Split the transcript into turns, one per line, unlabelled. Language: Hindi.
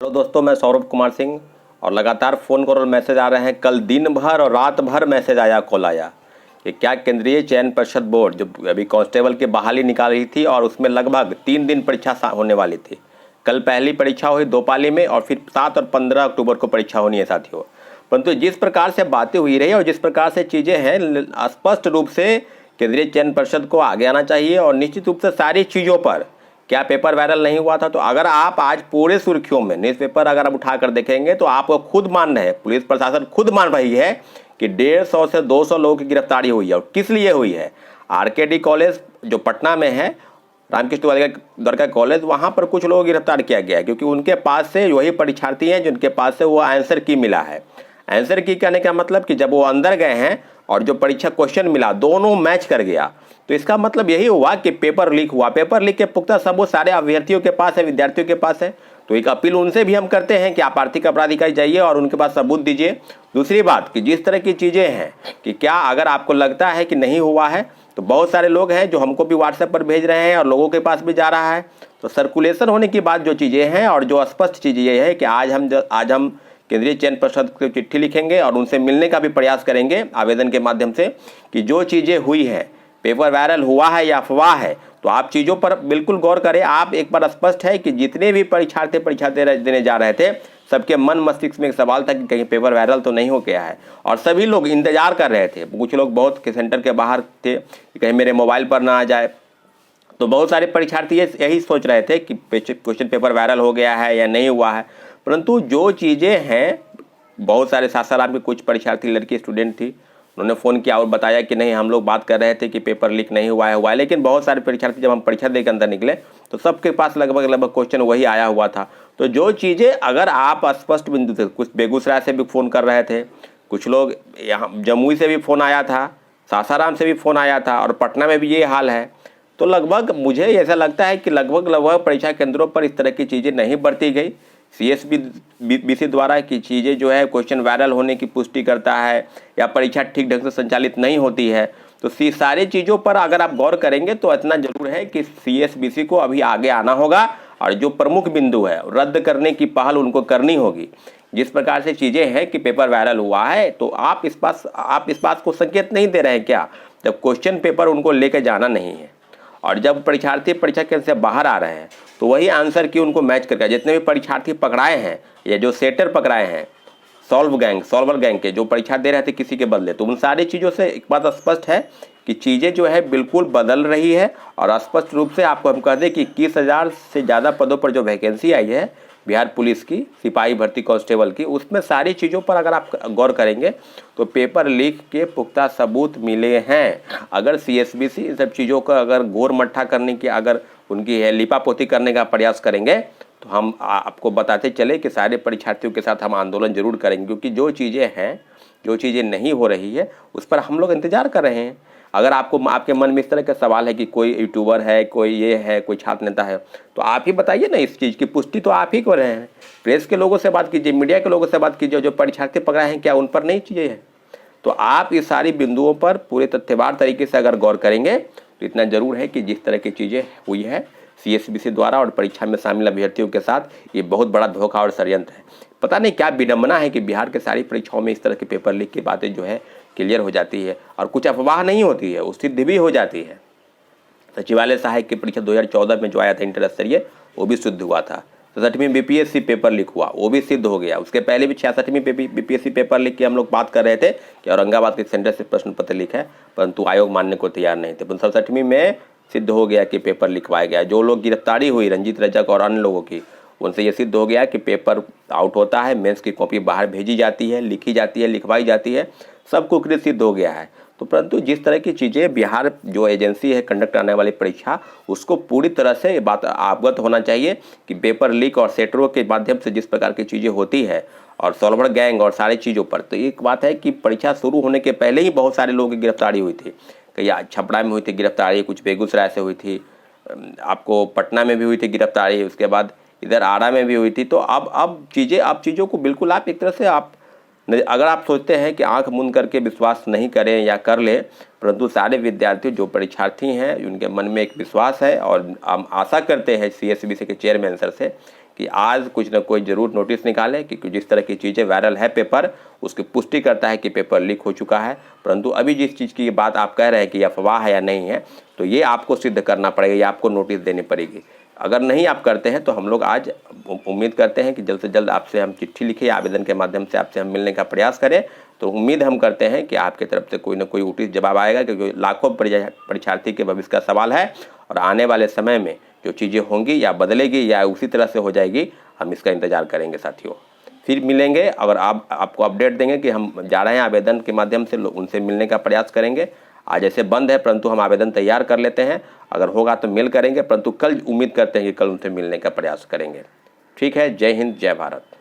हेलो दोस्तों, मैं सौरभ कुमार सिंह और लगातार फ़ोन कॉल और मैसेज आ रहे हैं। कल दिन भर और रात भर मैसेज आया, कॉल आया कि क्या केंद्रीय चयन पर्षद बोर्ड जो अभी कांस्टेबल की बहाली निकाल रही थी और उसमें लगभग 3 दिन परीक्षा होने वाली थी। कल पहली परीक्षा हुई 2 पाली में और फिर 7 और 15 अक्टूबर को परीक्षा होनी है साथियों। परंतु जिस प्रकार से बातें हुई रही और जिस प्रकार से चीज़ें हैं, स्पष्ट रूप से केंद्रीय चयन पर्षद को आगे आना चाहिए और निश्चित रूप से सारी चीज़ों पर क्या पेपर वायरल नहीं हुआ था। तो अगर आप आज पूरे सुर्खियों में न्यूज़पेपर अगर आप उठा कर देखेंगे तो आपको खुद मान रहे हैं, पुलिस प्रशासन खुद मान रही है कि 150 से 200 लोगों की गिरफ्तारी हुई है। और किस लिए हुई है? आरकेडी कॉलेज जो पटना में है, रामकृष्ण द्वारका कॉलेज, वहाँ पर कुछ लोगों को गिरफ्तार किया गया है क्योंकि उनके पास से वही परीक्षार्थी हैं जिनके पास से वो आंसर की मिला है। आंसर की कहने का मतलब कि जब वो अंदर गए हैं और जो परीक्षा क्वेश्चन मिला दोनों मैच कर गया, तो इसका मतलब यही हुआ कि पेपर लीक हुआ। पेपर लीक के पुख्ता सबूत सारे अभ्यर्थियों के पास है, विद्यार्थियों के पास है। तो एक अपील उनसे भी हम करते हैं कि आप आर्थिक अपराध इकाई जाइए और उनके पास सबूत दीजिए। दूसरी बात कि जिस तरह की चीज़ें हैं कि क्या अगर आपको लगता है कि नहीं हुआ है, तो बहुत सारे लोग हैं जो हमको भी व्हाट्सएप पर भेज रहे हैं और लोगों के पास भी जा रहा है। तो सर्कुलेशन होने की बात जो चीज़ें हैं और जो स्पष्ट चीज़ ये है कि आज हम केंद्रीय चयन पर्षद को चिट्ठी लिखेंगे और उनसे मिलने का भी प्रयास करेंगे आवेदन के माध्यम से कि जो चीज़ें हुई हैं, पेपर वायरल हुआ है या अफवाह है, तो आप चीज़ों पर बिल्कुल गौर करें। आप एक बार स्पष्ट है कि जितने भी परीक्षार्थी परीक्षा देने जा रहे थे, सबके मन मस्तिष्क में एक सवाल था कि कहीं पेपर वायरल तो नहीं हो गया है और सभी लोग इंतजार कर रहे थे। कुछ लोग बहुत के सेंटर के बाहर थे कि कहीं मेरे मोबाइल पर ना आ जाए। तो बहुत सारे परीक्षार्थी यही सोच रहे थे कि क्वेश्चन पेपर वायरल हो गया है या नहीं हुआ है। परंतु जो चीज़ें हैं, बहुत सारे सासाराम के कुछ परीक्षार्थी लड़की स्टूडेंट थी, उन्होंने फ़ोन किया और बताया कि नहीं, हम लोग बात कर रहे थे कि पेपर लीक नहीं हुआ है। लेकिन बहुत सारे परीक्षार्थी जब हम परीक्षा देकर अंदर निकले तो सबके पास लगभग क्वेश्चन वही आया हुआ था। तो जो चीज़ें अगर आप स्पष्ट बिंदु से, कुछ बेगूसराय से भी फ़ोन कर रहे थे, कुछ लोग यहाँ जमुई से भी फ़ोन आया था, सासाराम से भी फ़ोन आया था और पटना में भी ये हाल है। तो लगभग मुझे ऐसा लगता है कि लगभग परीक्षा केंद्रों पर इस तरह की चीज़ें नहीं बरती गई। CSBC द्वारा की चीज़ें जो है क्वेश्चन वायरल होने की पुष्टि करता है या परीक्षा ठीक ढंग से संचालित नहीं होती है। तो सारी चीज़ों पर अगर आप गौर करेंगे तो इतना जरूर है कि CSBC को अभी आगे आना होगा और जो प्रमुख बिंदु है रद्द करने की पहल उनको करनी होगी। जिस प्रकार से चीज़ें हैं कि पेपर वायरल हुआ है, तो आप इस बात को संकेत नहीं दे रहे हैं क्या, जब क्वेश्चन पेपर उनको लेके जाना नहीं है और जब परीक्षार्थी परीक्षा केंद्र से बाहर आ रहे हैं तो वही आंसर की उनको मैच करके जितने भी परीक्षार्थी पकड़ाए हैं या जो सेटर पकड़ाए हैं, सॉल्वर गैंग के जो परीक्षा दे रहे थे किसी के बदले, तो उन सारी चीज़ों से एक बात स्पष्ट है कि चीज़ें जो है बिल्कुल बदल रही है। और स्पष्ट रूप से आपको हम कह दें कि 21,000 से ज़्यादा पदों पर जो वैकेंसी आई है बिहार पुलिस की, सिपाही भर्ती कांस्टेबल की, उसमें सारी चीज़ों पर अगर आप गौर करेंगे तो पेपर लीक के पुख्ता सबूत मिले हैं। अगर CSBC इन सब चीज़ों का अगर घोर मट्ठा करने की, अगर उनकी लिपापोती करने का प्रयास करेंगे तो हम आपको बताते चले कि सारे परीक्षार्थियों के साथ हम आंदोलन जरूर करेंगे, क्योंकि जो चीज़ें हैं, जो चीज़ें नहीं हो रही है उस पर हम लोग इंतज़ार कर रहे हैं। अगर आपके मन में इस तरह का सवाल है कि कोई यूट्यूबर है, कोई ये है, कोई छात्र नेता है, तो आप ही बताइए ना। इस चीज़ की पुष्टि तो आप ही कर रहे हैं। प्रेस के लोगों से बात कीजिए, मीडिया के लोगों से बात कीजिए, जो परीक्षार्थी पकड़ाए हैं क्या उन पर नहीं चीज़ें हैं? तो आप इस सारी बिंदुओं पर पूरे तथ्यवार तरीके से अगर गौर करेंगे तो इतना जरूर है कि जिस तरह की चीज़ें हुई है CSBC द्वारा और परीक्षा में शामिल अभ्यर्थियों के साथ, ये बहुत बड़ा धोखा और षड्यंत्र है। पता नहीं क्या विडंबना है कि बिहार के सारी परीक्षाओं में इस तरह के पेपर लीक की बातें जो है क्लियर हो जाती है और कुछ अफवाह नहीं होती है, उस सिद्ध भी हो जाती है। सचिवालय सहायक की परीक्षा 2014 में जो आया था इंटर स्तरीय, वो भी सिद्ध हुआ था। 67वीं BPSC पेपर लीक हुआ, वो भी सिद्ध हो गया। उसके पहले भी 66वीं BPSC पेपर लीक की हम लोग बात कर रहे थे कि औरंगाबाद के सेंटर से प्रश्न पत्र लीक है, परंतु आयोग मानने को तैयार नहीं थे। 67वीं में सिद्ध हो गया कि पेपर लिखवाया गया। जो लोग गिरफ्तारी हुई रंजीत रजक और अन्य लोगों की, उनसे ये सिद्ध हो गया कि पेपर आउट होता है, मेंस की कॉपी बाहर भेजी जाती है, लिखी जाती है, लिखवाई जाती है, सब कुछ सिद्ध हो गया है। तो परंतु जिस तरह की चीज़ें बिहार जो एजेंसी है कंडक्ट करने वाली परीक्षा, उसको पूरी तरह से ये बात अवगत होना चाहिए कि पेपर लीक और सेटरों के माध्यम से जिस प्रकार की चीज़ें होती है और सॉल्वर गैंग और सारी चीज़ों पर, तो एक बात है कि परीक्षा शुरू होने के पहले ही बहुत सारे लोगों की गिरफ्तारी हुई थी। कहीं छपरा में हुई थी गिरफ्तारी, कुछ बेगूसराय से हुई थी, आपको पटना में भी हुई थी गिरफ्तारी, उसके बाद इधर आरा में भी हुई थी। तो अब चीज़ों को बिल्कुल आप एक तरह से अगर आप सोचते हैं कि आंख मूंद करके विश्वास नहीं करें या कर ले, परंतु सारे विद्यार्थी जो परीक्षार्थी हैं उनके मन में एक विश्वास है और हम आशा करते हैं CSBC के चेयरमैन सर से कि आज कुछ न कोई ज़रूर नोटिस निकाले, क्योंकि जिस तरह की चीज़ें वायरल है पेपर, उसकी पुष्टि करता है कि पेपर लीक हो चुका है। परंतु अभी जिस चीज़ की बात आप कह रहे हैं कि अफवाह है या नहीं है, तो ये आपको सिद्ध करना पड़ेगा, या आपको नोटिस देनी पड़ेगी। अगर नहीं आप करते हैं तो हम लोग आज उम्मीद करते हैं कि जल्द से जल्द आपसे हम चिट्ठी लिखे, आवेदन के माध्यम से आपसे हम मिलने का प्रयास करें। तो उम्मीद हम करते हैं कि आपकी तरफ से कोई ना कोई उचित जवाब आएगा, क्योंकि लाखों परीक्षार्थी के भविष्य का सवाल है। और आने वाले समय में जो चीज़ें होंगी या बदलेगी या उसी तरह से हो जाएगी, हम इसका इंतज़ार करेंगे साथियों। फिर मिलेंगे, अगर आपको अपडेट देंगे कि हम जा रहे हैं आवेदन के माध्यम से, उनसे मिलने का प्रयास करेंगे। आज ऐसे बंद है, परंतु हम आवेदन तैयार कर लेते हैं, अगर होगा तो मेल करेंगे, परंतु कल उम्मीद करते हैं कि कल उनसे मिलने का प्रयास करेंगे। ठीक है, जय हिंद, जय भारत।